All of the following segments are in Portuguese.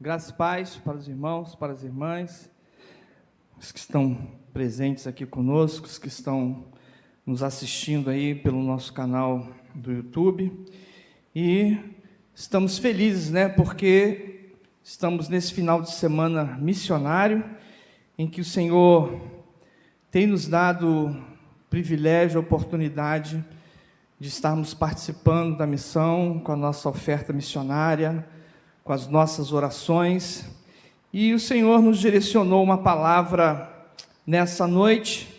Graça e paz para os irmãos, para as irmãs, os que estão presentes aqui conosco, os que estão nos assistindo aí pelo nosso canal do YouTube. E estamos felizes, porque estamos nesse final de semana missionário, em que o Senhor tem nos dado o privilégio, a oportunidade de estarmos participando da missão com a nossa oferta missionária, com as nossas orações, e o Senhor nos direcionou uma palavra nessa noite,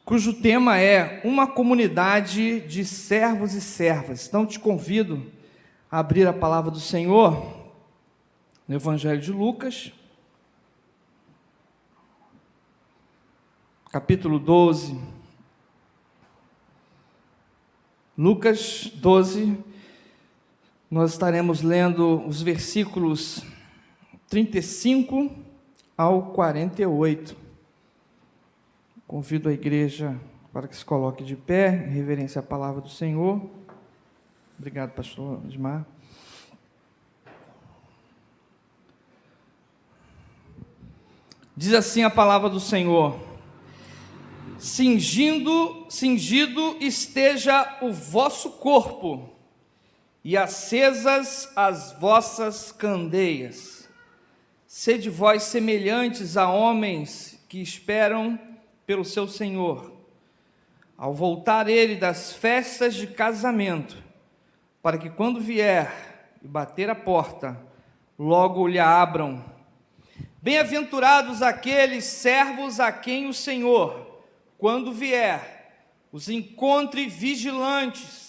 cujo tema é uma comunidade de servos e servas. Então te convido a abrir a palavra do Senhor no Evangelho de Lucas, capítulo 12, Lucas 12, nós estaremos lendo os versículos 35 ao 48. Convido a igreja para que se coloque de pé, em reverência à palavra do Senhor. Obrigado, pastor Osmar. Diz assim a palavra do Senhor: cingido esteja o vosso corpo, e acesas as vossas candeias. Sede vós semelhantes a homens que esperam pelo seu Senhor, ao voltar ele das festas de casamento, para que quando vier e bater a porta, logo lhe abram. Bem-aventurados aqueles servos a quem o Senhor, quando vier, os encontre vigilantes.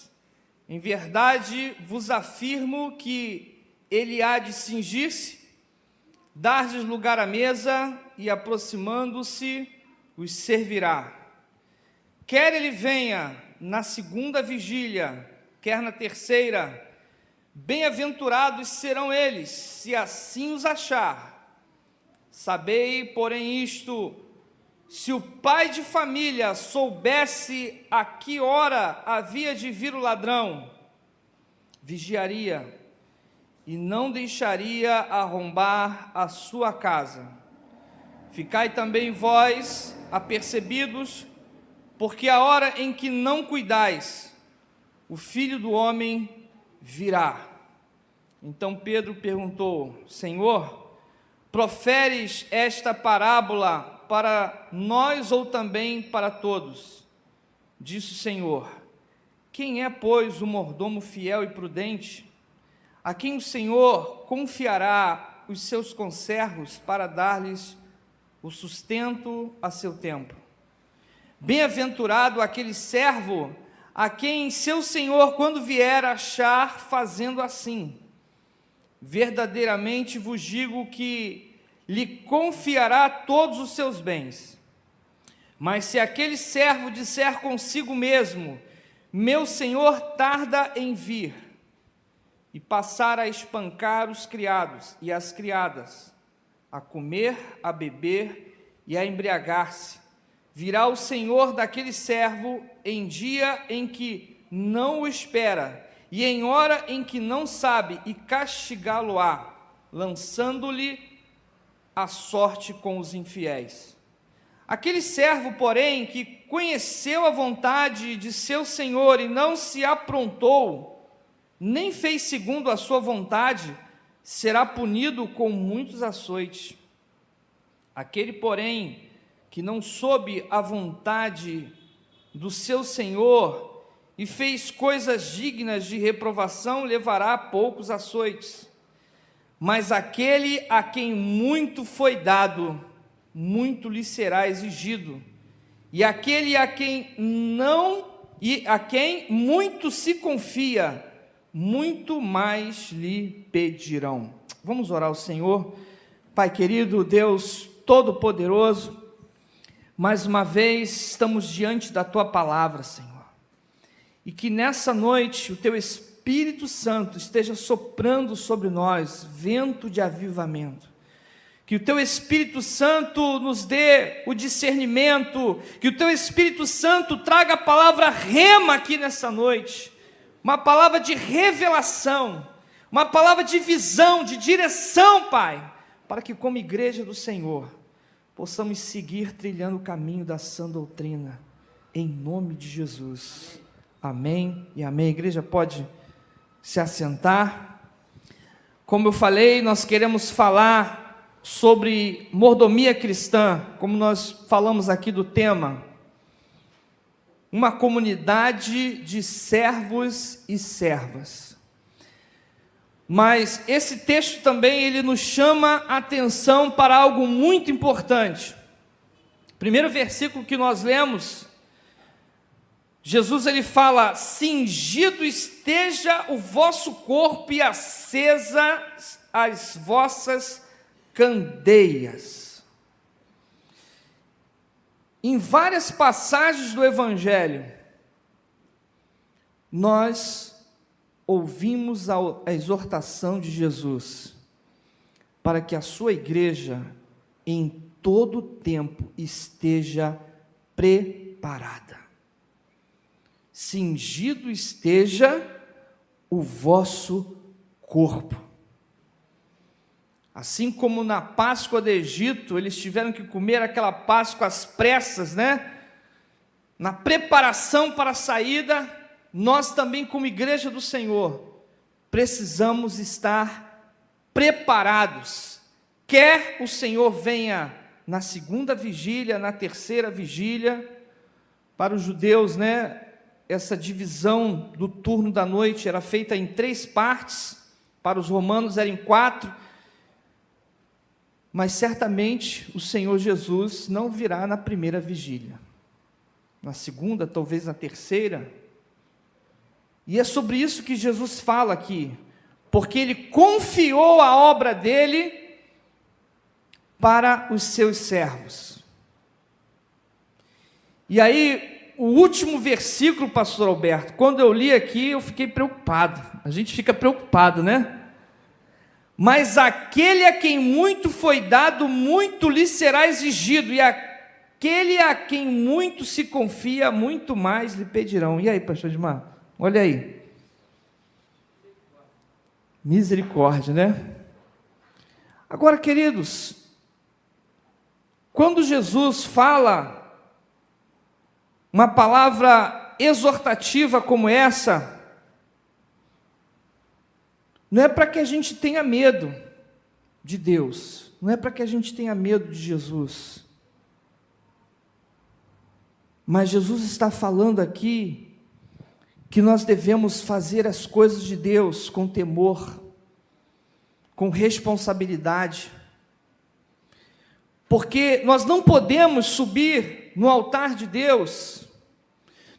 Em verdade vos afirmo que ele há de cingir-se, dar-lhes lugar à mesa, e aproximando-se os servirá. Quer ele venha na segunda vigília, quer na terceira, bem-aventurados serão eles, se assim os achar. Sabei, porém, isto: se o pai de família soubesse a que hora havia de vir o ladrão, vigiaria e não deixaria arrombar a sua casa. Ficai também vós apercebidos, porque a hora em que não cuidais, o Filho do Homem virá. Então Pedro perguntou: Senhor, proferes esta parábola para nós ou também para todos? Disse o Senhor: quem é, pois, o mordomo fiel e prudente, a quem o Senhor confiará os seus conservos para dar-lhes o sustento a seu tempo? Bem-aventurado aquele servo a quem seu Senhor, quando vier, achar fazendo assim. Verdadeiramente vos digo que lhe confiará todos os seus bens. Mas se aquele servo disser consigo mesmo: meu senhor tarda em vir, e passar a espancar os criados e as criadas, a comer, a beber e a embriagar-se, virá o senhor daquele servo em dia em que não o espera, e em hora em que não sabe, e castigá-lo-á, lançando-lhe a sorte com os infiéis. Aquele servo, porém, que conheceu a vontade de seu senhor e não se aprontou, nem fez segundo a sua vontade, será punido com muitos açoites. Aquele, porém, que não soube a vontade do seu senhor e fez coisas dignas de reprovação, levará poucos açoites. Mas aquele a quem muito foi dado, muito lhe será exigido, e aquele a quem muito se confia, muito mais lhe pedirão. Vamos orar ao Senhor. Pai querido, Deus Todo-Poderoso, mais uma vez estamos diante da Tua palavra, Senhor, e que nessa noite o Teu Espírito Santo esteja soprando sobre nós vento de avivamento, que o Teu Espírito Santo nos dê o discernimento, que o Teu Espírito Santo traga a palavra rema aqui nessa noite, uma palavra de revelação, uma palavra de visão, de direção, Pai, para que como igreja do Senhor, possamos seguir trilhando o caminho da sã doutrina, em nome de Jesus. Amém e amém. A igreja pode se assentar. Como eu falei, nós queremos falar sobre mordomia cristã, como nós falamos aqui do tema, uma comunidade de servos e servas. Mas esse texto também, ele nos chama a atenção para algo muito importante. Primeiro versículo que nós lemos, Jesus ele fala: cingido esteja o vosso corpo e acesas as vossas candeias. Em várias passagens do Evangelho, nós ouvimos a exortação de Jesus para que a sua igreja em todo tempo esteja preparada. Cingido esteja o vosso corpo. Assim como na Páscoa do Egito, eles tiveram que comer aquela Páscoa às pressas, né? Na preparação para a saída, nós também, como igreja do Senhor, precisamos estar preparados. Quer o Senhor venha na segunda vigília, na terceira vigília. Para os judeus, né? Essa divisão do turno da noite era feita em 3 partes, para os romanos era em 4, mas certamente o Senhor Jesus não virá na primeira vigília, na segunda, talvez na terceira, e é sobre isso que Jesus fala aqui, porque Ele confiou a obra dEle para os seus servos. E aí, o último versículo, pastor Alberto, quando eu li aqui, eu fiquei preocupado. A gente fica preocupado, né? Mas aquele a quem muito foi dado, muito lhe será exigido, e aquele a quem muito se confia, muito mais lhe pedirão. E aí, pastor Edmar? Olha aí. Misericórdia, né? Agora, queridos, quando Jesus fala uma palavra exortativa como essa, não é para que a gente tenha medo de Deus, não é para que a gente tenha medo de Jesus, mas Jesus está falando aqui que nós devemos fazer as coisas de Deus com temor, com responsabilidade, porque nós não podemos subir no altar de Deus,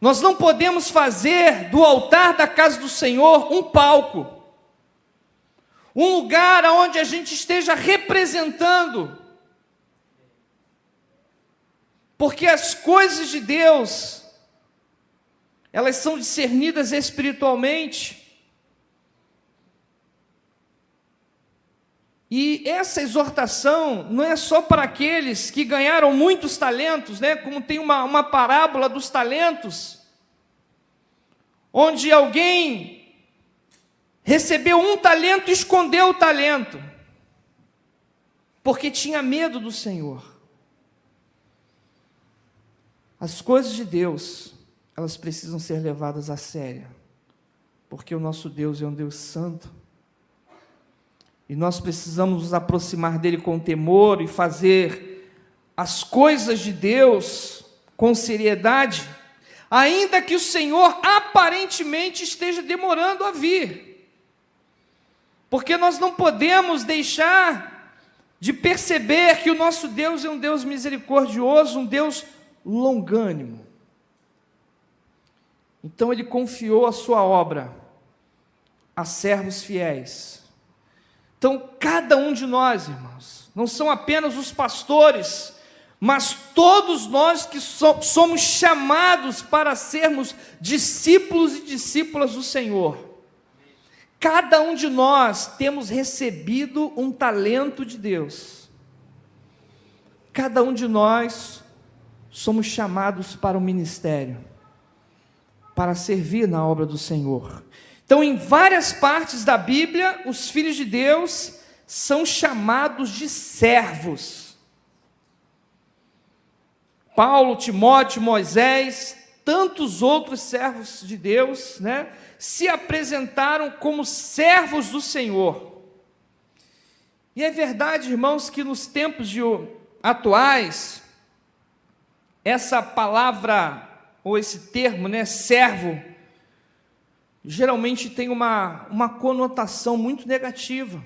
nós não podemos fazer do altar da casa do Senhor um palco, um lugar onde a gente esteja representando, porque as coisas de Deus, elas são discernidas espiritualmente, e essa exortação não é só para aqueles que ganharam muitos talentos, né? Como tem uma parábola dos talentos, onde alguém recebeu 1 talento e escondeu o talento, porque tinha medo do Senhor. As coisas de Deus, elas precisam ser levadas a sério, porque o nosso Deus é um Deus santo, e nós precisamos nos aproximar dele com temor e fazer as coisas de Deus com seriedade, ainda que o Senhor aparentemente esteja demorando a vir, porque nós não podemos deixar de perceber que o nosso Deus é um Deus misericordioso, um Deus longânimo. Então Ele confiou a sua obra a servos fiéis. Então, cada um de nós, irmãos, não são apenas os pastores, mas todos nós que somos chamados para sermos discípulos e discípulas do Senhor. Cada um de nós temos recebido um talento de Deus. Cada um de nós somos chamados para o ministério, para servir na obra do Senhor. Então, em várias partes da Bíblia, os filhos de Deus são chamados de servos. Paulo, Timóteo, Moisés, tantos outros servos de Deus, né, se apresentaram como servos do Senhor. E é verdade, irmãos, que nos tempos atuais, essa palavra, ou esse termo, né, servo, geralmente tem uma conotação muito negativa.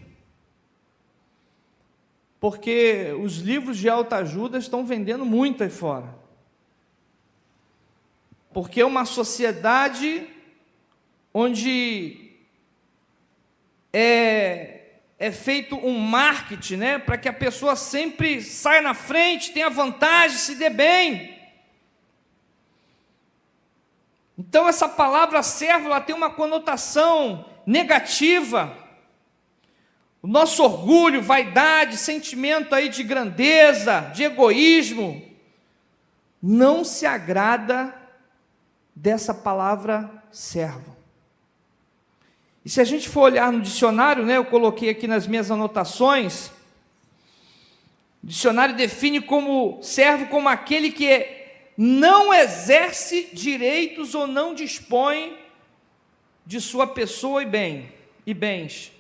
Porque os livros de autoajuda estão vendendo muito aí fora. Porque é uma sociedade onde é feito um marketing, né, para que a pessoa sempre saia na frente, tenha vantagem, se dê bem. Então essa palavra servo, ela tem uma conotação negativa. O nosso orgulho, vaidade, sentimento aí de grandeza, de egoísmo, não se agrada dessa palavra servo. E se a gente for olhar no dicionário, né, eu coloquei aqui nas minhas anotações, o dicionário define como servo como aquele que não exerce direitos ou não dispõe de sua pessoa e bens.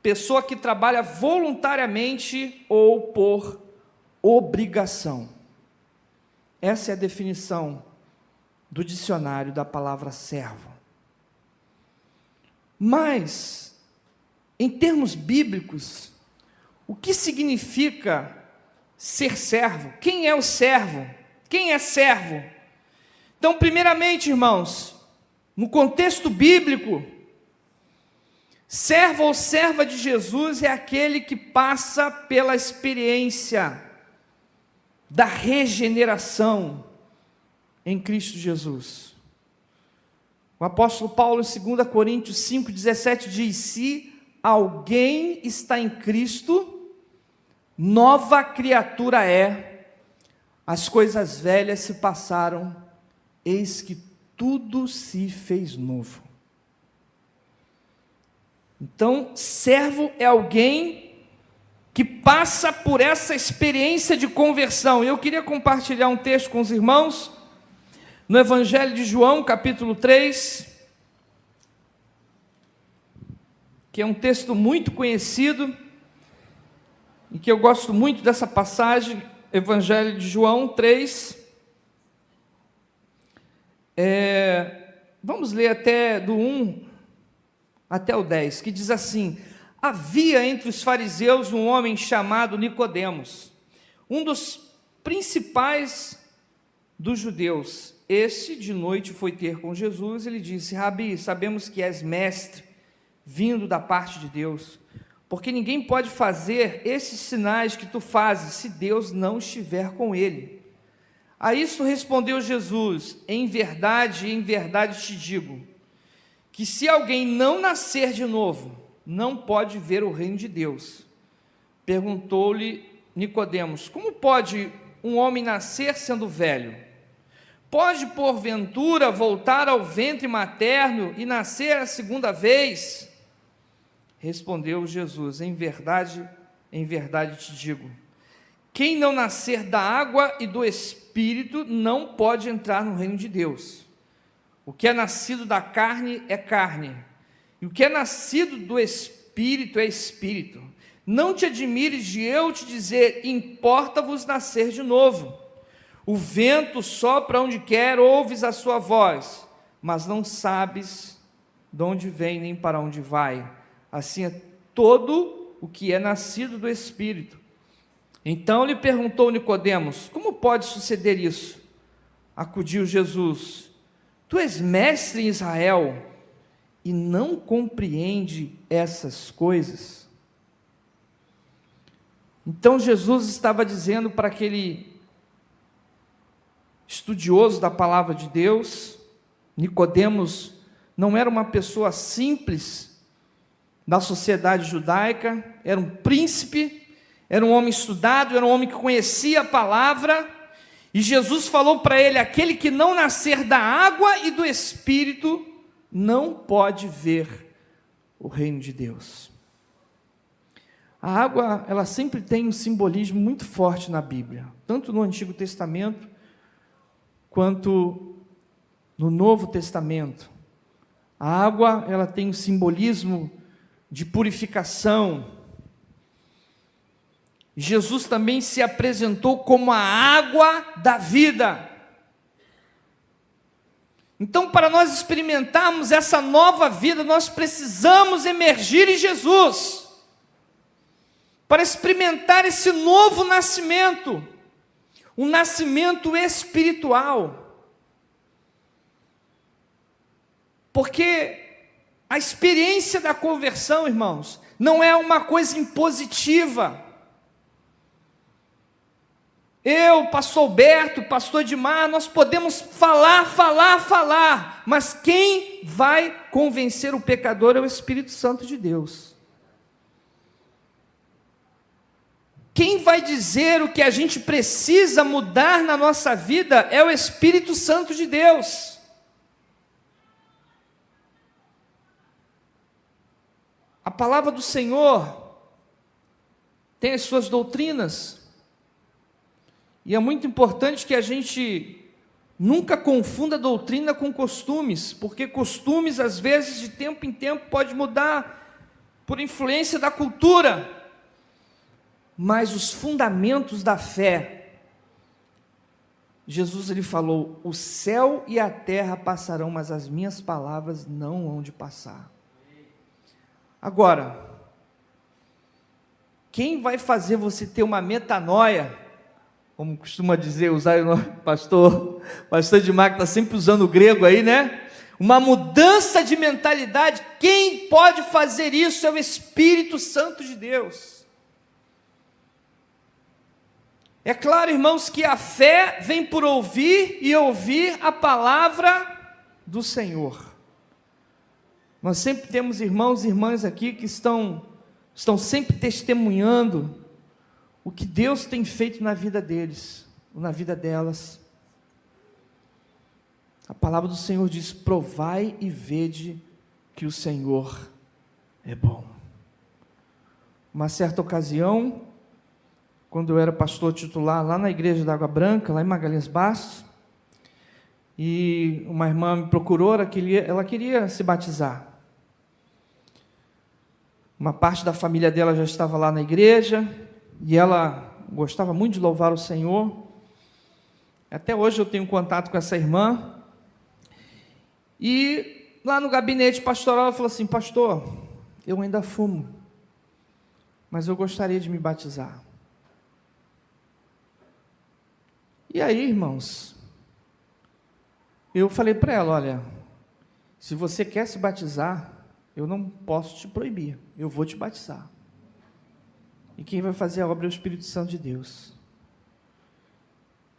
Pessoa que trabalha voluntariamente ou por obrigação. Essa é a definição do dicionário da palavra servo. Mas, em termos bíblicos, o que significa ser servo? Quem é o servo? Quem é servo? Então, primeiramente, irmãos, no contexto bíblico, servo ou serva de Jesus é aquele que passa pela experiência da regeneração em Cristo Jesus. O apóstolo Paulo, em 2 Coríntios 5,17, diz: se alguém está em Cristo, nova criatura é. As coisas velhas se passaram, eis que tudo se fez novo. Então, servo é alguém que passa por essa experiência de conversão. E eu queria compartilhar um texto com os irmãos, no Evangelho de João, capítulo 3, que é um texto muito conhecido, e que eu gosto muito dessa passagem. Evangelho de João 3, vamos ler até do 1 até o 10, que diz assim: havia entre os fariseus um homem chamado Nicodemos, um dos principais dos judeus. Este de noite foi ter com Jesus, e lhe disse: Rabi, sabemos que és mestre, vindo da parte de Deus, porque ninguém pode fazer esses sinais que tu fazes, se Deus não estiver com ele. A isso respondeu Jesus: em verdade te digo, que se alguém não nascer de novo, não pode ver o reino de Deus. Perguntou-lhe Nicodemos: como pode um homem nascer sendo velho? Pode porventura voltar ao ventre materno e nascer a segunda vez? Respondeu Jesus: em verdade te digo, quem não nascer da água e do Espírito não pode entrar no reino de Deus. O que é nascido da carne é carne, e o que é nascido do Espírito é Espírito. Não te admires de eu te dizer: importa-vos nascer de novo. O vento sopra onde quer, ouves a sua voz, mas não sabes de onde vem nem para onde vai. Assim é todo o que é nascido do Espírito. Então lhe perguntou Nicodemos: como pode suceder isso? Acudiu Jesus: tu és mestre em Israel e não compreende essas coisas? Então Jesus estava dizendo para aquele estudioso da palavra de Deus. Nicodemos não era uma pessoa simples da sociedade judaica, era um príncipe, era um homem estudado, era um homem que conhecia a palavra, e Jesus falou para ele: aquele que não nascer da água e do Espírito não pode ver o reino de Deus. A água, ela sempre tem um simbolismo muito forte na Bíblia, tanto no Antigo Testamento, quanto no Novo Testamento. A água, ela tem um simbolismo de purificação. Jesus também se apresentou como a água da vida. Então, para nós experimentarmos essa nova vida, nós precisamos emergir em Jesus, para experimentar esse novo nascimento, um nascimento espiritual. Porque a experiência da conversão, irmãos, não é uma coisa impositiva. Eu, pastor Alberto, pastor Edmar, nós podemos falar, mas quem vai convencer o pecador é o Espírito Santo de Deus. Quem vai dizer o que a gente precisa mudar na nossa vida é o Espírito Santo de Deus. A palavra do Senhor tem as suas doutrinas, e é muito importante que a gente nunca confunda doutrina com costumes, porque costumes, às vezes, de tempo em tempo, pode mudar por influência da cultura, mas os fundamentos da fé, Jesus ele falou, o céu e a terra passarão, mas as minhas palavras não hão de passar. Agora, quem vai fazer você ter uma metanoia, como costuma dizer, usar o pastor Edmar, que está sempre usando o grego aí, né? Uma mudança de mentalidade, quem pode fazer isso é o Espírito Santo de Deus. É claro, irmãos, que a fé vem por ouvir e ouvir a palavra do Senhor. Nós sempre temos irmãos e irmãs aqui que estão sempre testemunhando o que Deus tem feito na vida deles, na vida delas. A palavra do Senhor diz, provai e vede que o Senhor é bom. Uma certa ocasião, quando eu era pastor titular lá na igreja da Água Branca, lá em Magalhães Bastos, e uma irmã me procurou, ela queria se batizar. Uma parte da família dela já estava lá na igreja, e ela gostava muito de louvar o Senhor. Até hoje eu tenho contato com essa irmã, e lá no gabinete pastoral ela falou assim, pastor, eu ainda fumo, mas eu gostaria de me batizar. E aí, irmãos, eu falei para ela, olha, se você quer se batizar, eu não posso te proibir, eu vou te batizar. E quem vai fazer a obra é o Espírito Santo de Deus.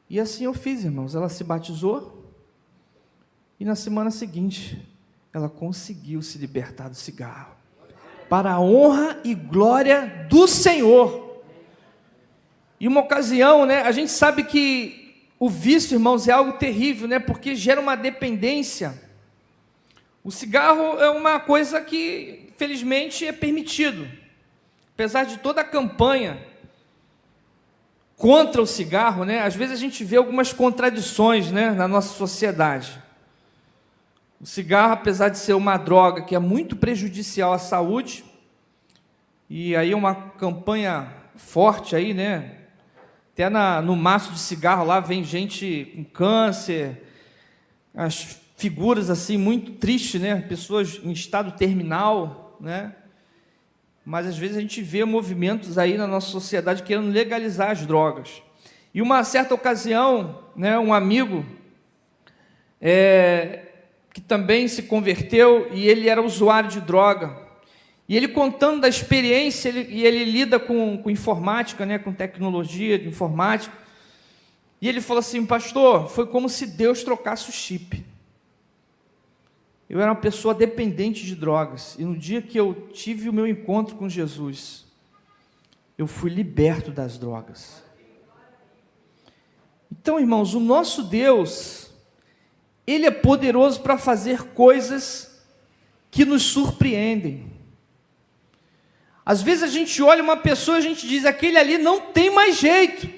E assim eu fiz, irmãos, ela se batizou, e na semana seguinte, ela conseguiu se libertar do cigarro, para a honra e glória do Senhor. E uma ocasião, né, a gente sabe que o vício, irmãos, é algo terrível, né, porque gera uma dependência. O cigarro é uma coisa que, felizmente, é permitido. Apesar de toda a campanha contra o cigarro, né, às vezes a gente vê algumas contradições, né, na nossa sociedade. O cigarro, apesar de ser uma droga que é muito prejudicial à saúde, e aí é uma campanha forte aí, né? Até no maço de cigarro lá vem gente com câncer, as figuras assim muito tristes, né? Pessoas em estado terminal, né? Mas às vezes a gente vê movimentos aí na nossa sociedade querendo legalizar as drogas. E uma certa ocasião, né, um amigo que também se converteu, e ele era usuário de droga, e ele contando da experiência, ele lida com informática, né, com tecnologia de informática, e ele falou assim, pastor, foi como se Deus trocasse o chip. Eu era uma pessoa dependente de drogas, e no dia que eu tive o meu encontro com Jesus, eu fui liberto das drogas. Então, irmãos, o nosso Deus, Ele é poderoso para fazer coisas que nos surpreendem. Às vezes a gente olha uma pessoa e a gente diz, aquele ali não tem mais jeito.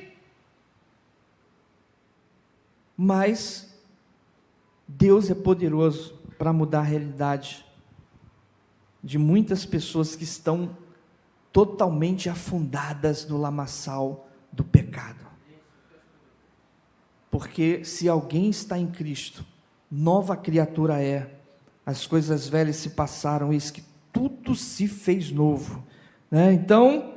Mas Deus é poderoso para mudar a realidade de muitas pessoas que estão totalmente afundadas no lamaçal do pecado. Porque se alguém está em Cristo, nova criatura é. As coisas velhas se passaram, eis que tudo se fez novo. Então,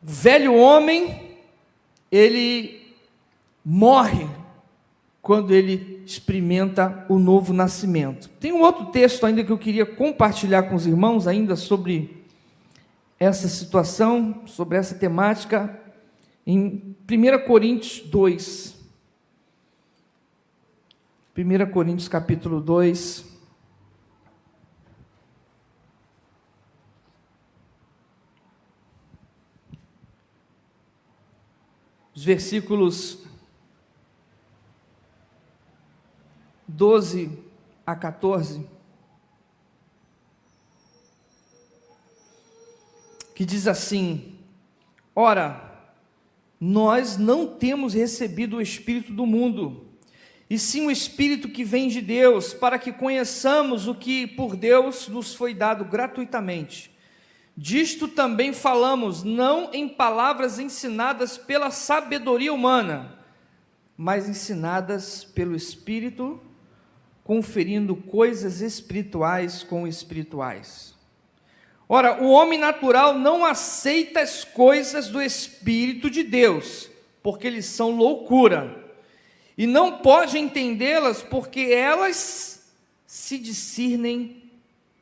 o velho homem, ele morre quando ele experimenta o novo nascimento. Tem um outro texto ainda que eu queria compartilhar com os irmãos, ainda sobre essa situação, sobre essa temática, em 1 Coríntios 2. 1 Coríntios capítulo 2. Os versículos 12 a 14, que diz assim: ora, nós não temos recebido o Espírito do mundo, e sim o Espírito que vem de Deus, para que conheçamos o que por Deus nos foi dado gratuitamente. Disto também falamos, não em palavras ensinadas pela sabedoria humana, mas ensinadas pelo Espírito, conferindo coisas espirituais com espirituais. Ora, o homem natural não aceita as coisas do Espírito de Deus, porque eles são loucura, e não pode entendê-las, porque elas se discernem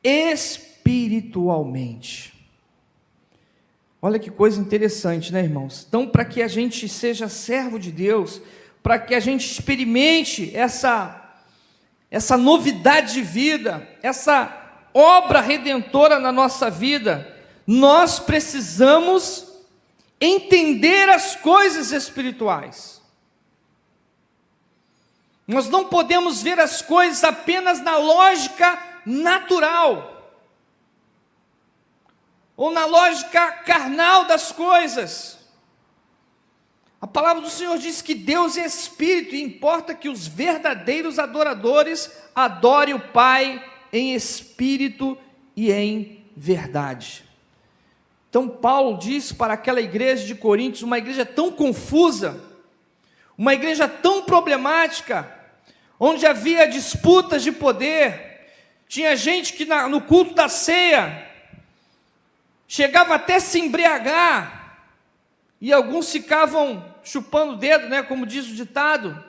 espiritualmente. Olha que coisa interessante, né, irmãos? Então, para que a gente seja servo de Deus, para que a gente experimente essa novidade de vida, essa obra redentora na nossa vida, nós precisamos entender as coisas espirituais. Nós não podemos ver as coisas apenas na lógica natural, ou na lógica carnal das coisas. A palavra do Senhor diz que Deus é Espírito, e importa que os verdadeiros adoradores adorem o Pai em Espírito e em verdade. Então Paulo diz para aquela igreja de Coríntios, uma igreja tão confusa, uma igreja tão problemática, onde havia disputas de poder, tinha gente que no culto da ceia chegava até se embriagar, e alguns ficavam chupando o dedo, como diz o ditado.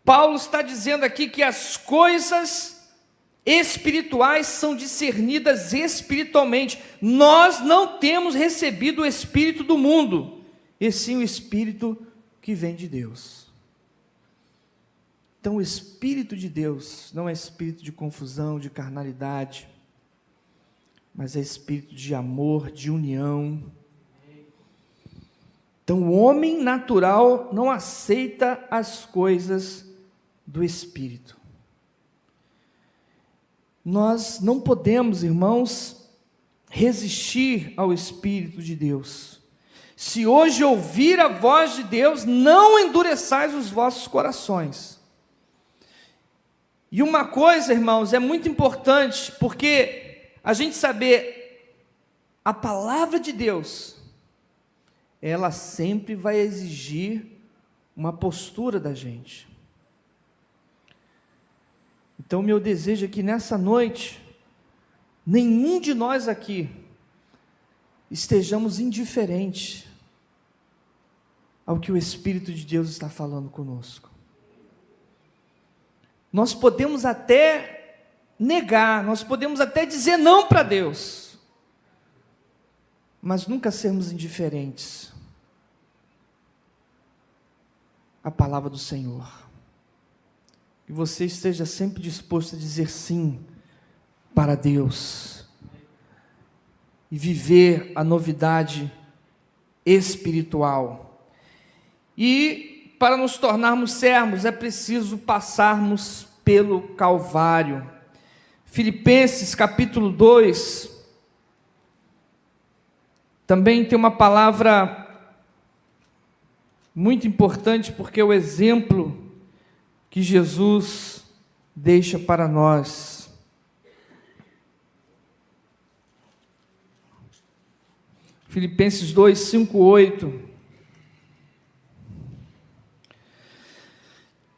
Paulo está dizendo aqui que as coisas espirituais são discernidas espiritualmente. Nós não temos recebido o Espírito do mundo, e sim o Espírito que vem de Deus. Então o Espírito de Deus não é espírito de confusão, de carnalidade, mas é espírito de amor, de união. Então o homem natural não aceita as coisas do Espírito. Nós não podemos, irmãos, resistir ao Espírito de Deus. Se hoje ouvir a voz de Deus, não endureçais os vossos corações. E uma coisa, irmãos, é muito importante, porque a gente saber, a palavra de Deus, ela sempre vai exigir uma postura da gente. Então, meu desejo é que nessa noite, nenhum de nós aqui estejamos indiferentes ao que o Espírito de Deus está falando conosco. Nós podemos até negar, nós podemos até dizer não para Deus, mas nunca sermos indiferentes à palavra do Senhor. Que você esteja sempre disposto a dizer sim para Deus e viver a novidade espiritual. E para nos tornarmos servos, é preciso passarmos pelo Calvário. Filipenses capítulo 2, também tem uma palavra muito importante, porque é o exemplo que Jesus deixa para nós. Filipenses 2, 5, 8.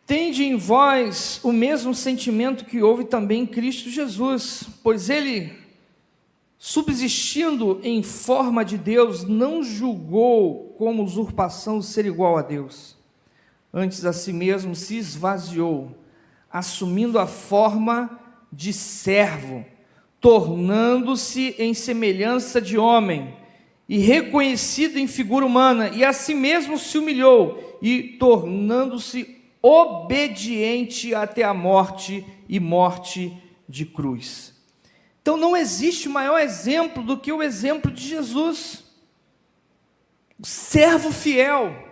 Tende em vós o mesmo sentimento que houve também em Cristo Jesus, pois ele, subsistindo em forma de Deus, não julgou como usurpação ser igual a Deus. Antes a si mesmo se esvaziou, assumindo a forma de servo, tornando-se em semelhança de homem, e reconhecido em figura humana, e a si mesmo se humilhou, e tornando-se obediente até a morte, e morte de cruz. Então não existe maior exemplo do que o exemplo de Jesus, o servo fiel,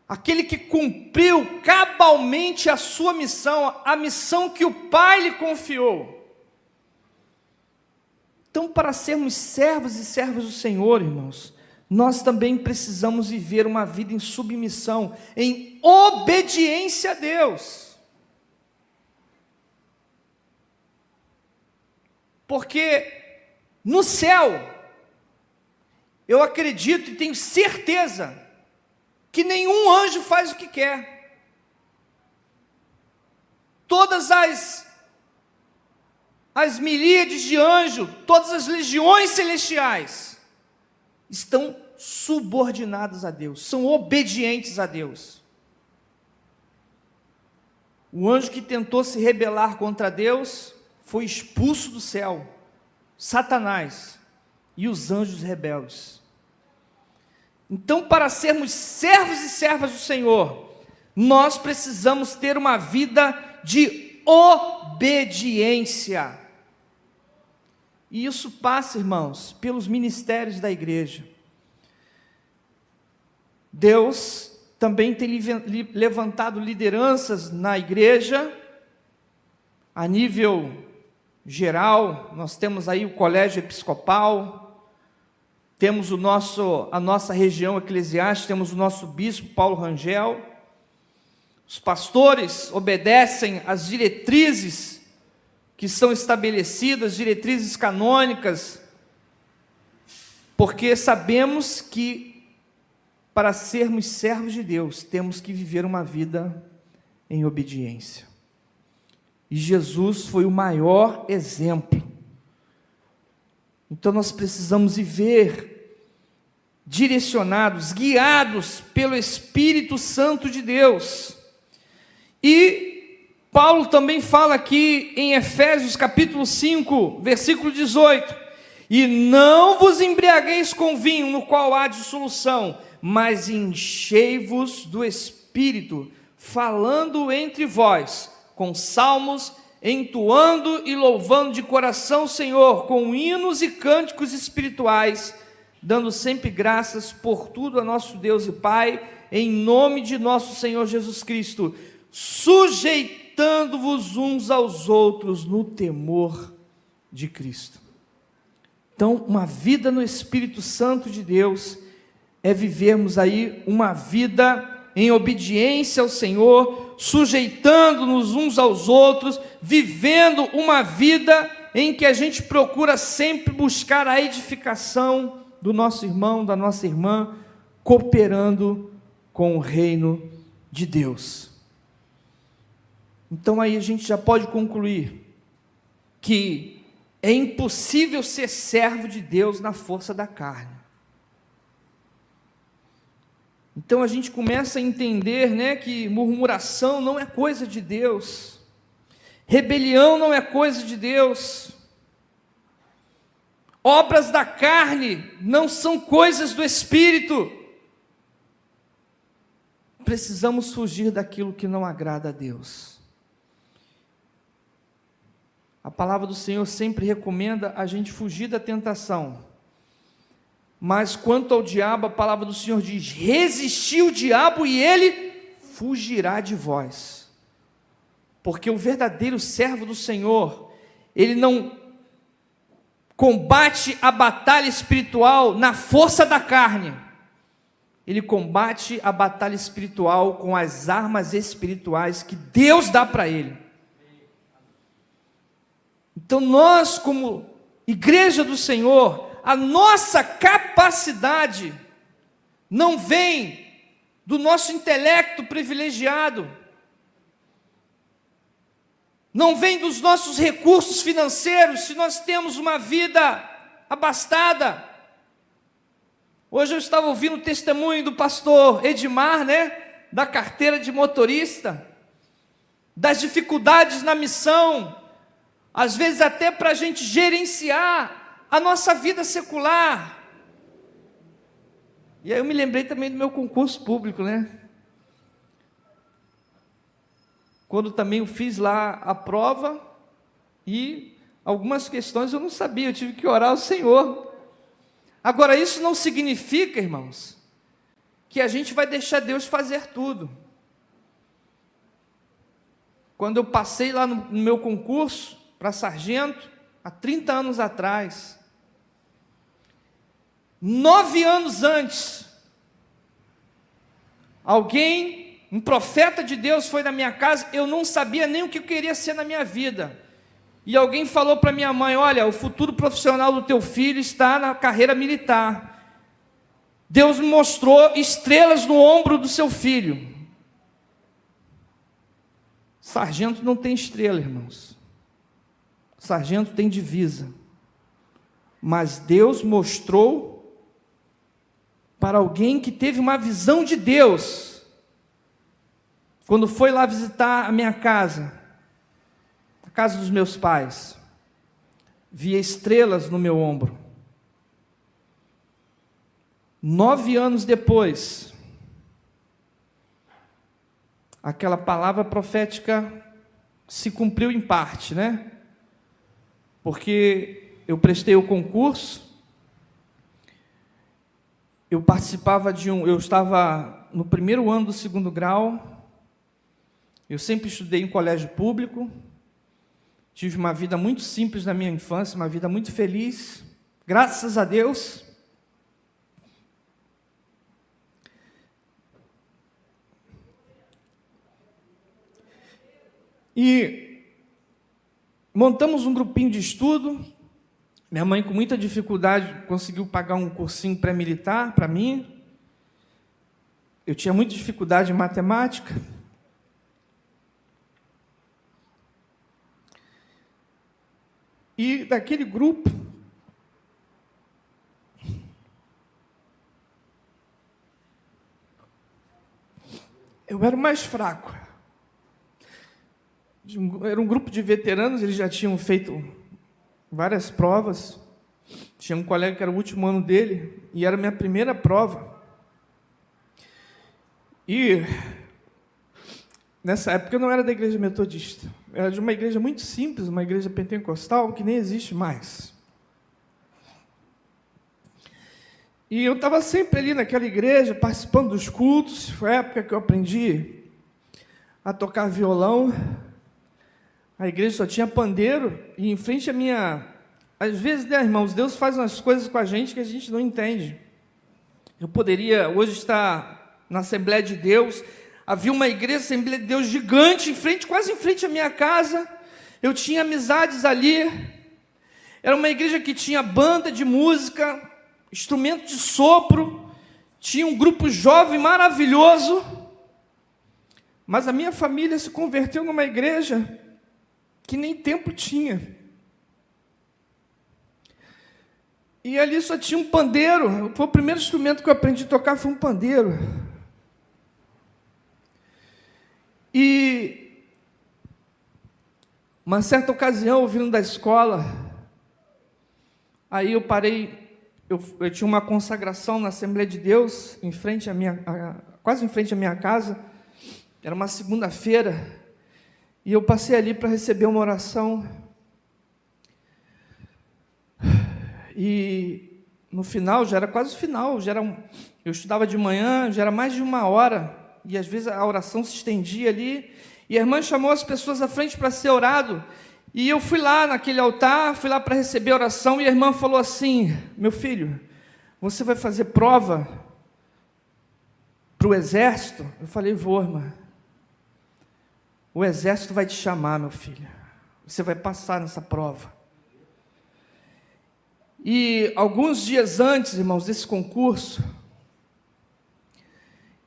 aquele que cumpriu cabalmente a sua missão, a missão que o Pai lhe confiou. Então, para sermos servos e servas do Senhor, irmãos, nós também precisamos viver uma vida em submissão, em obediência a Deus. Porque no céu, eu acredito e tenho certeza que nenhum anjo faz o que quer. Todas as miríades de anjos, todas as legiões celestiais estão subordinadas a Deus, são obedientes a Deus. O anjo que tentou se rebelar contra Deus foi expulso do céu, Satanás e os anjos rebeldes. Então, para sermos servos e servas do Senhor, nós precisamos ter uma vida de obediência. E isso passa, irmãos, pelos ministérios da igreja. Deus também tem levantado lideranças na igreja, a nível geral. Nós temos aí o colégio episcopal, temos a nossa região eclesiástica, temos o nosso bispo Paulo Rangel. Os pastores obedecem às diretrizes que são estabelecidas, diretrizes canônicas, porque sabemos que para sermos servos de Deus, temos que viver uma vida em obediência. E Jesus foi o maior exemplo. Então nós precisamos viver direcionados, guiados pelo Espírito Santo de Deus. E Paulo também fala aqui em Efésios capítulo 5, versículo 18, e não vos embriagueis com vinho, no qual há dissolução, mas enchei-vos do Espírito, falando entre vós, com salmos, entoando e louvando de coração o Senhor, com hinos e cânticos espirituais, dando sempre graças por tudo a nosso Deus e Pai, em nome de nosso Senhor Jesus Cristo, sujeitando-vos uns aos outros no temor de Cristo. Então, uma vida no Espírito Santo de Deus é vivermos aí uma vida em obediência ao Senhor, sujeitando-nos uns aos outros, vivendo uma vida em que a gente procura sempre buscar a edificação do nosso irmão, da nossa irmã, cooperando com o reino de Deus. Então aí a gente já pode concluir que é impossível ser servo de Deus na força da carne. Então a gente começa a entender, né, que murmuração não é coisa de Deus, rebelião não é coisa de Deus, obras da carne não são coisas do Espírito. Precisamos fugir daquilo que não agrada a Deus. A palavra do Senhor sempre recomenda a gente fugir da tentação. Mas quanto ao diabo, a palavra do Senhor diz: resistir o diabo e ele fugirá de vós. Porque o verdadeiro servo do Senhor, ele não combate a batalha espiritual na força da carne. Ele combate a batalha espiritual com as armas espirituais que Deus dá para ele. Então nós, como igreja do Senhor, a nossa capacidade não vem do nosso intelecto privilegiado, não vem dos nossos recursos financeiros, se nós temos uma vida abastada. Hoje eu estava ouvindo o testemunho do pastor Edmar, da carteira de motorista, das dificuldades na missão, às vezes até para a gente gerenciar a nossa vida secular. E aí eu me lembrei também do meu concurso público, Quando também eu fiz lá a prova, e algumas questões eu não sabia, eu tive que orar ao Senhor. Agora, isso não significa, irmãos, que a gente vai deixar Deus fazer tudo. Quando eu passei lá no meu concurso para sargento, há 30 anos atrás, 9 anos antes, um profeta de Deus foi na minha casa, eu não sabia nem o que eu queria ser na minha vida, e alguém falou para minha mãe: olha, o futuro profissional do teu filho está na carreira militar. Deus me mostrou estrelas no ombro do seu filho. Sargento não tem estrela, irmãos. Sargento tem divisa. Mas Deus mostrou para alguém que teve uma visão de Deus, quando foi lá visitar a minha casa, a casa dos meus pais, via estrelas no meu ombro. 9 anos depois, aquela palavra profética se cumpriu em parte, Porque eu prestei o concurso, eu estava no primeiro ano do 2º grau, eu sempre estudei em colégio público, tive uma vida muito simples na minha infância, uma vida muito feliz, graças a Deus. E montamos um grupinho de estudo. Minha mãe, com muita dificuldade, conseguiu pagar um cursinho pré-militar para mim. Eu tinha muita dificuldade em matemática. E daquele grupo, eu era o mais fraco. Era um grupo de veteranos, eles já tinham feito várias provas. Tinha um colega que era o último ano dele, e era a minha primeira prova. E nessa época eu não era da igreja metodista, era de uma igreja muito simples, uma igreja pentecostal que nem existe mais. E eu estava sempre ali naquela igreja, participando dos cultos. Foi a época que eu aprendi a tocar violão. A igreja só tinha pandeiro, e em frente à minha... Às vezes, irmãos, Deus faz umas coisas com a gente que a gente não entende. Eu poderia hoje estar na Assembleia de Deus. Havia uma igreja, Assembleia de Deus, gigante, quase em frente à minha casa. Eu tinha amizades ali. Era uma igreja que tinha banda de música, instrumento de sopro, tinha um grupo jovem maravilhoso. Mas a minha família se converteu numa igreja que nem templo tinha. E ali só tinha um pandeiro. Foi o primeiro instrumento que eu aprendi a tocar, foi um pandeiro. E uma certa ocasião, vindo da escola, aí eu parei, eu tinha uma consagração na Assembleia de Deus, quase em frente à minha casa, era uma segunda-feira, e eu passei ali para receber uma oração. E no final, já era quase o final, eu estudava de manhã, já era mais de 1 hora. e às vezes a oração se estendia ali, e a irmã chamou as pessoas à frente para ser orado, e eu fui lá naquele altar, fui lá para receber a oração, e a irmã falou assim: meu filho, você vai fazer prova para o exército? Eu falei: vou, irmã. O exército vai te chamar, meu filho. Você vai passar nessa prova. E alguns dias antes, irmãos, desse concurso,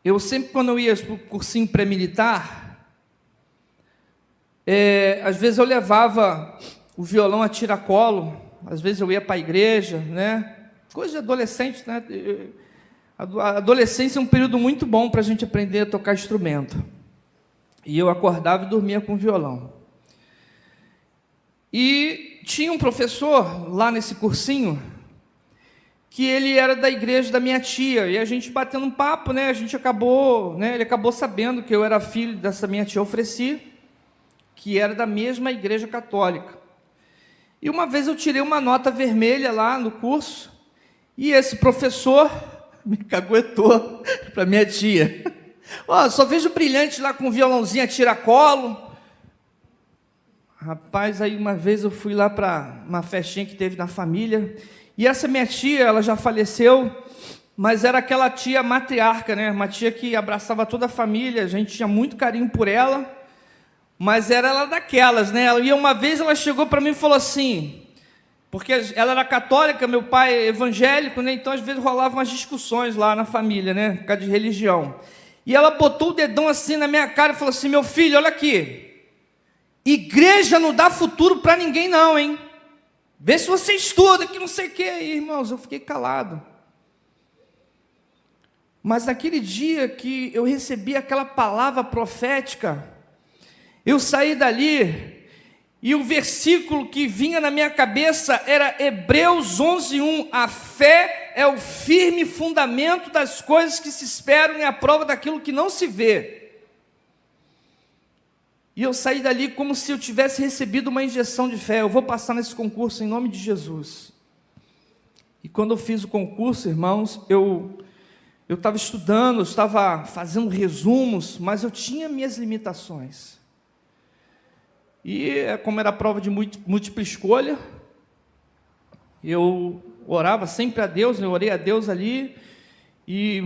eu sempre, quando eu ia para o cursinho pré-militar, às vezes eu levava o violão a tiracolo, às vezes eu ia para a igreja, né? Coisa de adolescente, né? A adolescência é um período muito bom para a gente aprender a tocar instrumento. E eu acordava e dormia com o violão. E tinha um professor lá nesse cursinho, que ele era da igreja da minha tia, e a gente batendo um papo, né? Ele acabou sabendo que eu era filho dessa minha tia Ofreci, que era da mesma igreja católica. E uma vez eu tirei uma nota vermelha lá no curso, e esse professor me caguetou para minha tia. Ó, só vejo brilhante lá com violãozinho a tiracolo. Rapaz, aí uma vez eu fui lá para uma festinha que teve na família, e essa minha tia, ela já faleceu, mas era aquela tia matriarca, né? Uma tia que abraçava toda a família, a gente tinha muito carinho por ela, mas era ela daquelas, né? E uma vez ela chegou para mim e falou assim, porque ela era católica, meu pai é evangélico, né? Então às vezes rolavam umas discussões lá na família, né? Por causa de religião. E ela botou o dedão assim na minha cara e falou assim: meu filho, olha aqui, igreja não dá futuro para ninguém não, hein? Vê se você estuda, que não sei o que. E, irmãos, eu fiquei calado. Mas naquele dia que eu recebi aquela palavra profética, eu saí dali, e o versículo que vinha na minha cabeça era Hebreus 11:1. A fé é o firme fundamento das coisas que se esperam e a prova daquilo que não se vê. E eu saí dali como se eu tivesse recebido uma injeção de fé. Eu vou passar nesse concurso em nome de Jesus. E quando eu fiz o concurso, irmãos, eu estava estudando, eu estava fazendo resumos, mas eu tinha minhas limitações. E como era prova de múltipla escolha, eu orava sempre a Deus, eu orei a Deus ali, e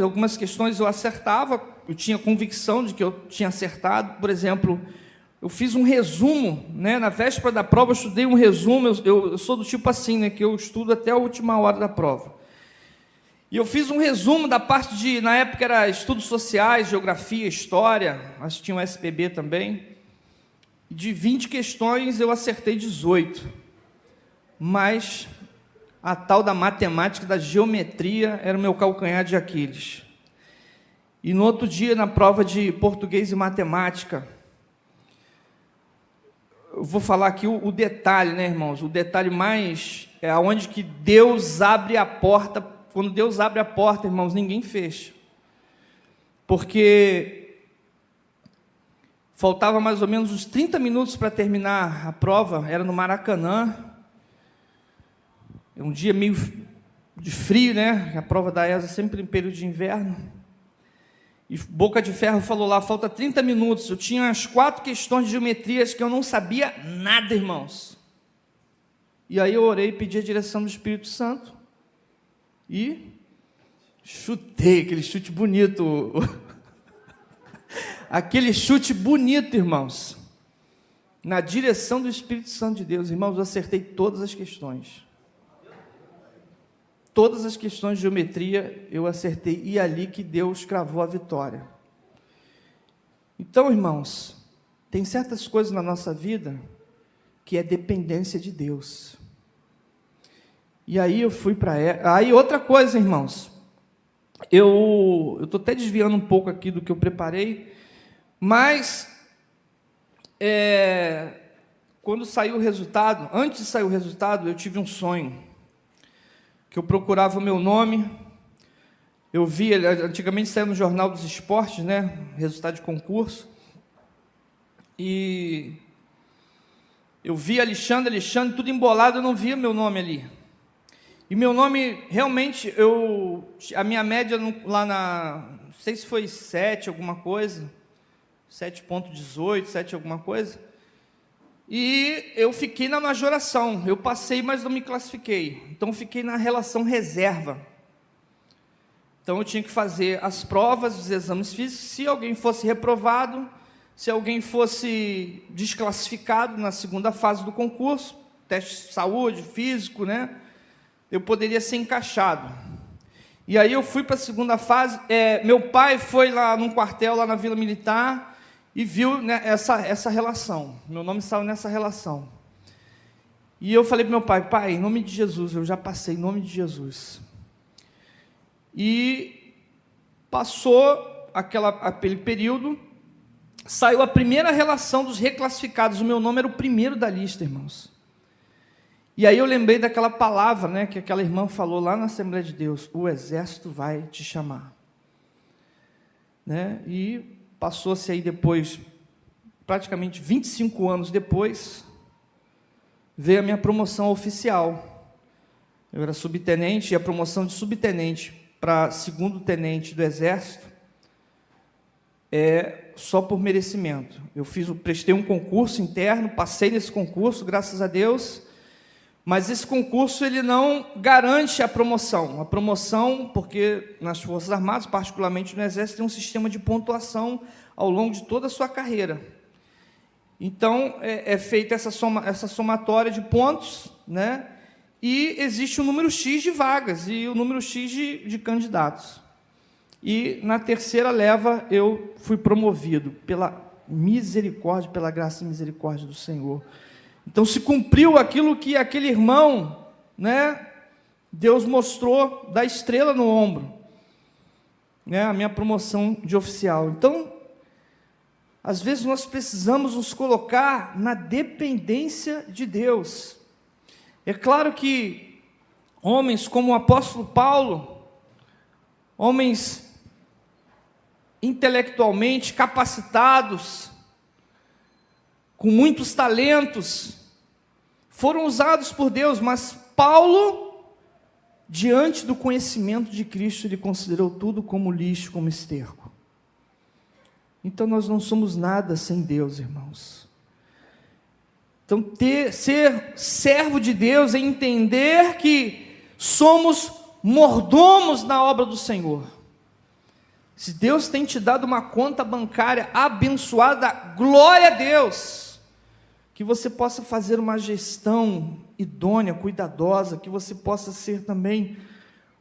algumas questões eu acertava, eu tinha convicção de que eu tinha acertado. Por exemplo, eu fiz um resumo, né? Na véspera da prova eu estudei um resumo, eu sou do tipo assim, né? Que eu estudo até a última hora da prova. E eu fiz um resumo da parte de, na época era estudos sociais, geografia, história, acho que tinha um SPB também. De 20 questões eu acertei 18, mas a tal da matemática, da geometria, era o meu calcanhar de Aquiles. E no outro dia, na prova de português e matemática, eu vou falar aqui o detalhe, né, irmãos? O detalhe mais é onde que Deus abre a porta. Quando Deus abre a porta, irmãos, ninguém fecha. Porque faltava mais ou menos uns 30 minutos para terminar a prova, era no Maracanã. É um dia meio de frio, né? A prova da ESA sempre em período de inverno. E Boca de Ferro falou lá, falta 30 minutos. Eu tinha as 4 questões de geometrias que eu não sabia nada, irmãos. E aí eu orei e pedi a direção do Espírito Santo. E chutei, aquele chute bonito. Aquele chute bonito, irmãos. Na direção do Espírito Santo de Deus. Irmãos, eu acertei todas as questões. Todas as questões de geometria eu acertei, e é ali que Deus cravou a vitória. Então, irmãos, tem certas coisas na nossa vida que é dependência de Deus. E aí eu fui para... Aí outra coisa, irmãos, eu estou até desviando um pouco aqui do que eu preparei, mas quando saiu o resultado, antes de sair o resultado, eu tive um sonho, que eu procurava o meu nome, eu via, antigamente saía no Jornal dos Esportes, né, resultado de concurso, e eu via Alexandre, tudo embolado, eu não via meu nome ali. E meu nome, realmente, a minha média lá não sei se foi 7 alguma coisa, 7,18, 7 alguma coisa, e eu fiquei na majoração, eu passei, mas não me classifiquei, então fiquei na relação reserva. Então eu tinha que fazer as provas, os exames físicos, se alguém fosse reprovado, se alguém fosse desclassificado na segunda fase do concurso, teste de saúde, físico, né? Eu poderia ser encaixado. E aí eu fui para a segunda fase, meu pai foi lá num quartel, lá na Vila Militar, e viu, né, essa relação, meu nome saiu nessa relação. E eu falei para meu pai, pai, em nome de Jesus, eu já passei, em nome de Jesus. E passou aquele período, saiu a primeira relação dos reclassificados, o meu nome era o primeiro da lista, irmãos. E aí eu lembrei daquela palavra, né, que aquela irmã falou lá na Assembleia de Deus, o exército vai te chamar. Né? E passou-se aí depois, praticamente 25 anos depois, veio a minha promoção oficial. Eu era subtenente, e a promoção de subtenente para segundo tenente do Exército é só por merecimento. Eu prestei um concurso interno, passei nesse concurso, graças a Deus, mas esse concurso ele não garante a promoção. A promoção, porque nas Forças Armadas, particularmente no Exército, tem um sistema de pontuação ao longo de toda a sua carreira. Então, é feita essa somatória de pontos, né? E existe um número X de vagas e o número X de candidatos. E na terceira leva eu fui promovido pela misericórdia, pela graça e misericórdia do Senhor. Então se cumpriu aquilo que aquele irmão, né, Deus mostrou da estrela no ombro, né, a minha promoção de oficial. Então, às vezes nós precisamos nos colocar na dependência de Deus. É claro que homens como o apóstolo Paulo, homens intelectualmente capacitados, com muitos talentos, foram usados por Deus, mas Paulo, diante do conhecimento de Cristo, ele considerou tudo como lixo, como esterco. Então nós não somos nada sem Deus, irmãos. Então ser servo de Deus é entender que somos mordomos na obra do Senhor. Se Deus tem te dado uma conta bancária abençoada, glória a Deus, que você possa fazer uma gestão idônea, cuidadosa, que você possa ser também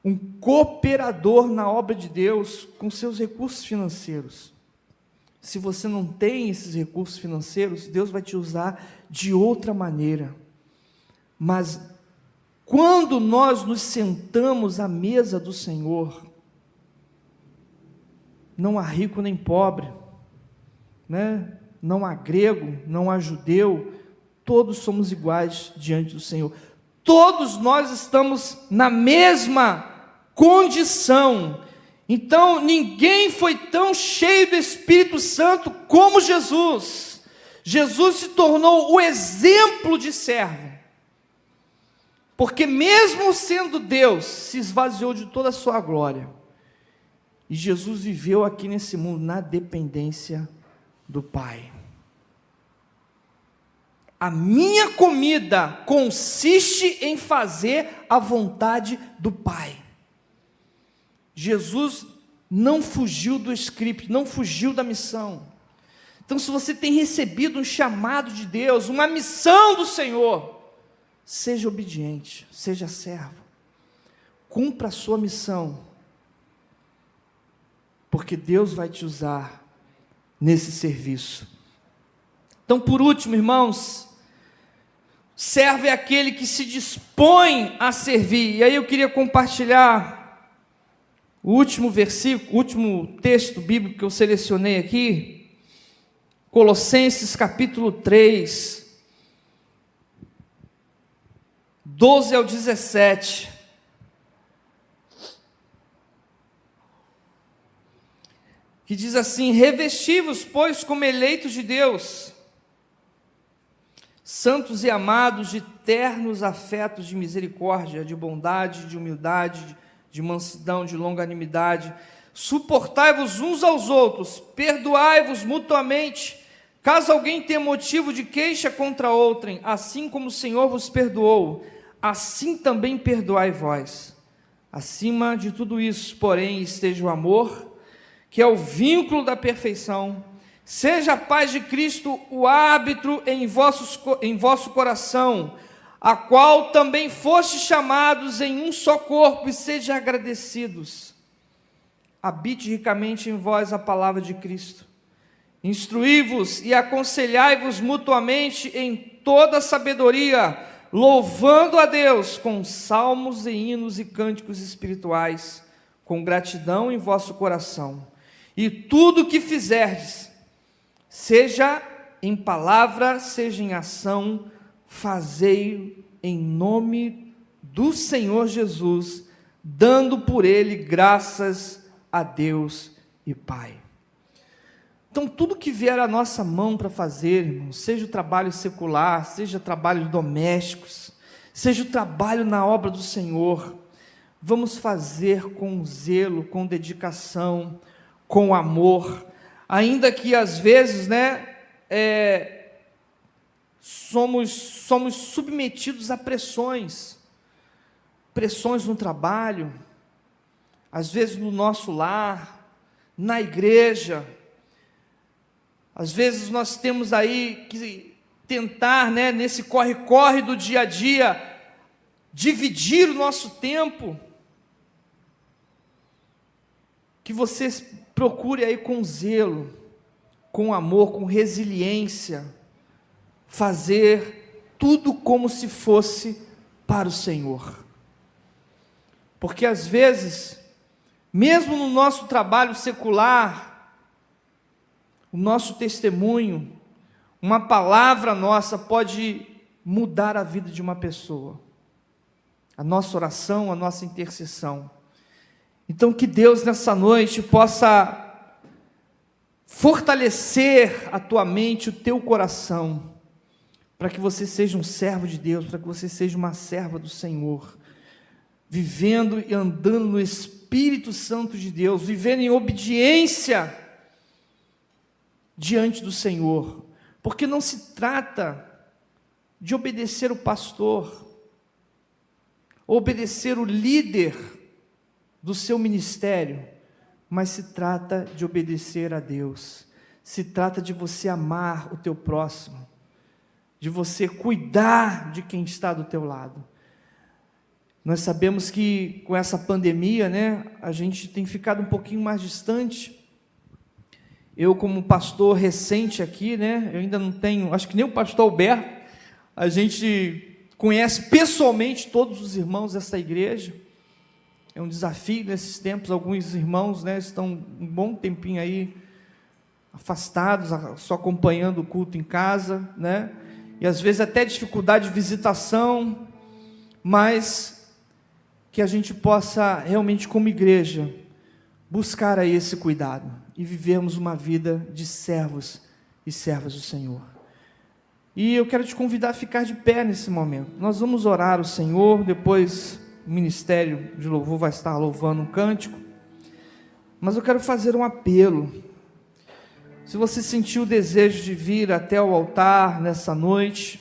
um cooperador na obra de Deus com seus recursos financeiros. Se você não tem esses recursos financeiros, Deus vai te usar de outra maneira. Mas quando nós nos sentamos à mesa do Senhor, não há rico nem pobre, né? Não há grego, não há judeu, todos somos iguais diante do Senhor. Todos nós estamos na mesma condição. Então, ninguém foi tão cheio do Espírito Santo como Jesus. Jesus se tornou o exemplo de servo, porque mesmo sendo Deus, se esvaziou de toda a sua glória, e Jesus viveu aqui nesse mundo na dependência do Pai. A minha comida consiste em fazer a vontade do Pai. Jesus não fugiu do script, não fugiu da missão. Então, se você tem recebido um chamado de Deus, uma missão do Senhor, seja obediente, seja servo, cumpra a sua missão, porque Deus vai te usar nesse serviço. Então, por último, irmãos, servo é aquele que se dispõe a servir. E aí eu queria compartilhar o último versículo, o último texto bíblico que eu selecionei aqui, Colossenses capítulo 3, 12 ao 17. Que diz assim: revesti-vos, pois, como eleitos de Deus, santos e amados, de ternos afetos de misericórdia, de bondade, de humildade, de mansidão, de longanimidade, suportai-vos uns aos outros, perdoai-vos mutuamente, caso alguém tenha motivo de queixa contra outrem, assim como o Senhor vos perdoou, assim também perdoai vós. Acima de tudo isso, porém, esteja o amor, que é o vínculo da perfeição. Seja a paz de Cristo o árbitro em vosso coração, a qual também fostes chamados em um só corpo, e sejam agradecidos. Habite ricamente em vós a palavra de Cristo. Instruí-vos e aconselhai-vos mutuamente em toda sabedoria, louvando a Deus com salmos e hinos e cânticos espirituais, com gratidão em vosso coração. E tudo o que fizerdes, seja em palavra, seja em ação, fazei em nome do Senhor Jesus, dando por ele graças a Deus e Pai. Então, tudo que vier à nossa mão para fazer, irmão, seja o trabalho secular, seja trabalhos domésticos, seja o trabalho na obra do Senhor, vamos fazer com zelo, com dedicação, com amor, ainda que às vezes, somos submetidos a pressões no trabalho, às vezes no nosso lar, na igreja. Às vezes nós temos aí que tentar, nesse corre-corre do dia a dia, dividir o nosso tempo. Que você procure aí com zelo, com amor, com resiliência, fazer tudo como se fosse para o Senhor. Porque às vezes, mesmo no nosso trabalho secular, o nosso testemunho, uma palavra nossa pode mudar a vida de uma pessoa. A nossa oração, a nossa intercessão. Então que Deus nessa noite possa fortalecer a tua mente, o teu coração, para que você seja um servo de Deus, para que você seja uma serva do Senhor, vivendo e andando no Espírito Santo de Deus, vivendo em obediência diante do Senhor, porque não se trata de obedecer o pastor, obedecer o líder do seu ministério, mas se trata de obedecer a Deus, se trata de você amar o teu próximo, de você cuidar de quem está do teu lado. Nós sabemos que com essa pandemia, a gente tem ficado um pouquinho mais distante. Eu, como pastor recente aqui, eu ainda não tenho, acho que nem o pastor Alberto, a gente conhece pessoalmente todos os irmãos dessa igreja. É um desafio nesses tempos. Alguns irmãos, estão um bom tempinho aí afastados, só acompanhando o culto em casa, e às vezes até dificuldade de visitação, mas que a gente possa realmente, como igreja, buscar aí esse cuidado e vivermos uma vida de servos e servas do Senhor. E eu quero te convidar a ficar de pé nesse momento. Nós vamos orar ao Senhor, depois o ministério de louvor vai estar louvando um cântico, mas eu quero fazer um apelo. Se você sentiu o desejo de vir até o altar nessa noite,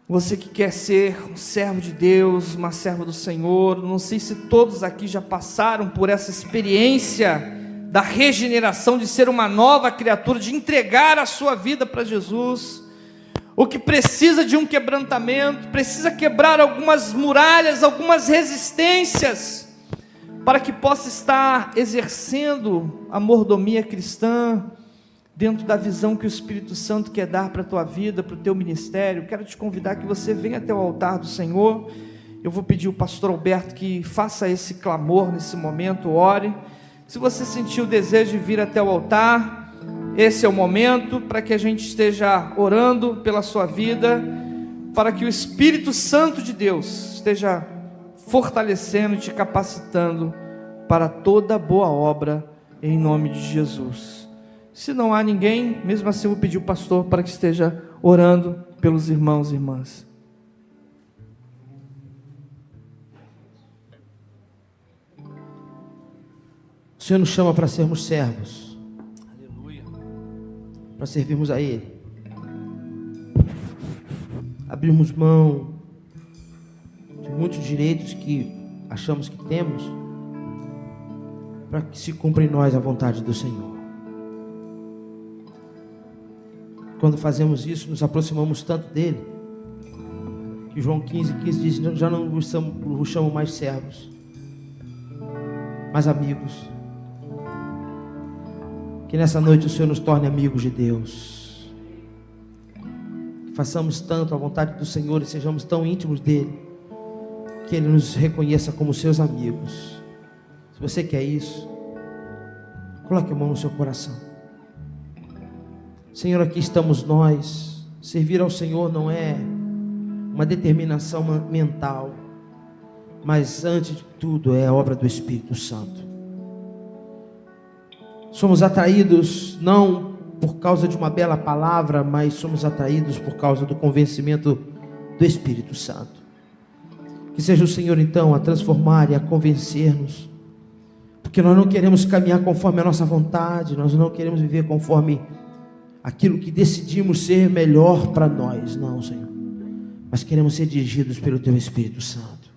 você que quer ser um servo de Deus, uma serva do Senhor, não sei se todos aqui já passaram por essa experiência da regeneração, de ser uma nova criatura, de entregar a sua vida para Jesus, ou que precisa de um quebrantamento, precisa quebrar algumas muralhas, algumas resistências, para que possa estar exercendo a mordomia cristã, dentro da visão que o Espírito Santo quer dar para a tua vida, para o teu ministério. Quero te convidar que você venha até o altar do Senhor. Eu vou pedir ao pastor Alberto que faça esse clamor nesse momento, ore. Se você sentiu o desejo de vir até o altar, esse é o momento para que a gente esteja orando pela sua vida, para que o Espírito Santo de Deus esteja fortalecendo e te capacitando para toda boa obra, em nome de Jesus. Se não há ninguém, mesmo assim eu vou pedir ao pastor para que esteja orando pelos irmãos e irmãs. O Senhor nos chama para sermos servos, Aleluia. para servirmos a Ele, abrirmos mão de muitos direitos que achamos que temos, para que se cumpra em nós a vontade do Senhor. Quando fazemos isso, nos aproximamos tanto dele, que João 15,15 diz: já não vos chamo mais servos, mas amigos. Que nessa noite o Senhor nos torne amigos de Deus, que façamos tanto a vontade do Senhor e sejamos tão íntimos dele, que Ele nos reconheça como seus amigos. Se você quer isso, coloque a mão no seu coração. Senhor, aqui estamos nós. Servir ao Senhor não é uma determinação mental, mas antes de tudo é a obra do Espírito Santo. Somos atraídos não por causa de uma bela palavra, mas somos atraídos por causa do convencimento do Espírito Santo. Que seja o Senhor então a transformar e a convencer-nos, porque nós não queremos caminhar conforme a nossa vontade, nós não queremos viver conforme aquilo que decidimos ser melhor para nós, não, Senhor, mas queremos ser dirigidos pelo Teu Espírito Santo.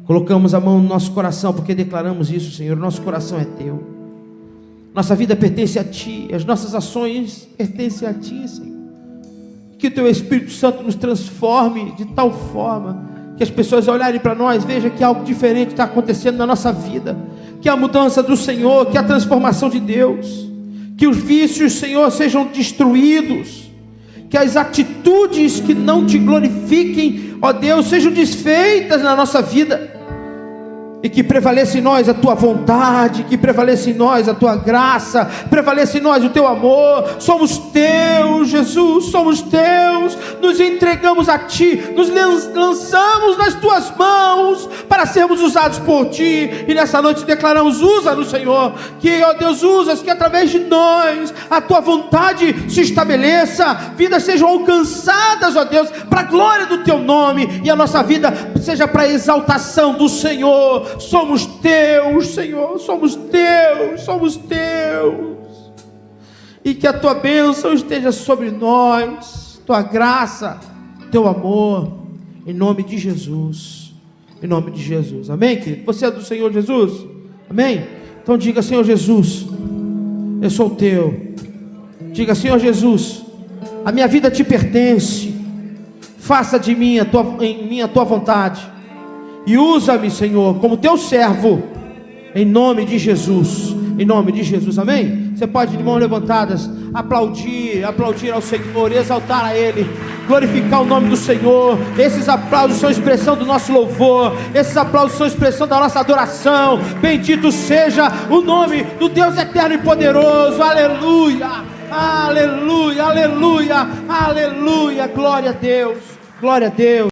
Colocamos a mão no nosso coração, porque declaramos isso, Senhor, o nosso coração é Teu, nossa vida pertence a Ti, as nossas ações pertencem a Ti, Senhor. Que o Teu Espírito Santo nos transforme de tal forma que as pessoas olharem para nós, vejam que algo diferente está acontecendo na nossa vida, que a mudança do Senhor, que a transformação de Deus, que os vícios, Senhor, sejam destruídos, que as atitudes que não Te glorifiquem, ó Deus, sejam desfeitas na nossa vida, e que prevaleça em nós a Tua vontade, que prevaleça em nós a Tua graça, prevaleça em nós o Teu amor. Somos Teus, Jesus, somos Teus, nos entregamos a Ti, nos lançamos nas Tuas mãos, para sermos usados por Ti, e nessa noite declaramos: usa-nos, Senhor, que, ó Deus, usas, que através de nós, a Tua vontade se estabeleça, vidas sejam alcançadas, ó Deus, para a glória do Teu nome, e a nossa vida seja para a exaltação do Senhor. Somos Teus, Senhor, somos Teus, somos Teus, e que a Tua bênção esteja sobre nós, Tua graça, Teu amor, em nome de Jesus, em nome de Jesus, amém, querido? Você é do Senhor Jesus, amém? Então diga: Senhor Jesus, eu sou Teu. Diga: Senhor Jesus, a minha vida Te pertence, faça de mim em mim a Tua vontade, e usa-me, Senhor, como Teu servo, em nome de Jesus, em nome de Jesus, amém? Você pode, de mãos levantadas, aplaudir ao Senhor, exaltar a Ele, glorificar o nome do Senhor. Esses aplausos são expressão do nosso louvor, esses aplausos são expressão da nossa adoração. Bendito seja o nome do Deus eterno e poderoso, aleluia, aleluia, aleluia, aleluia, glória a Deus, glória a Deus.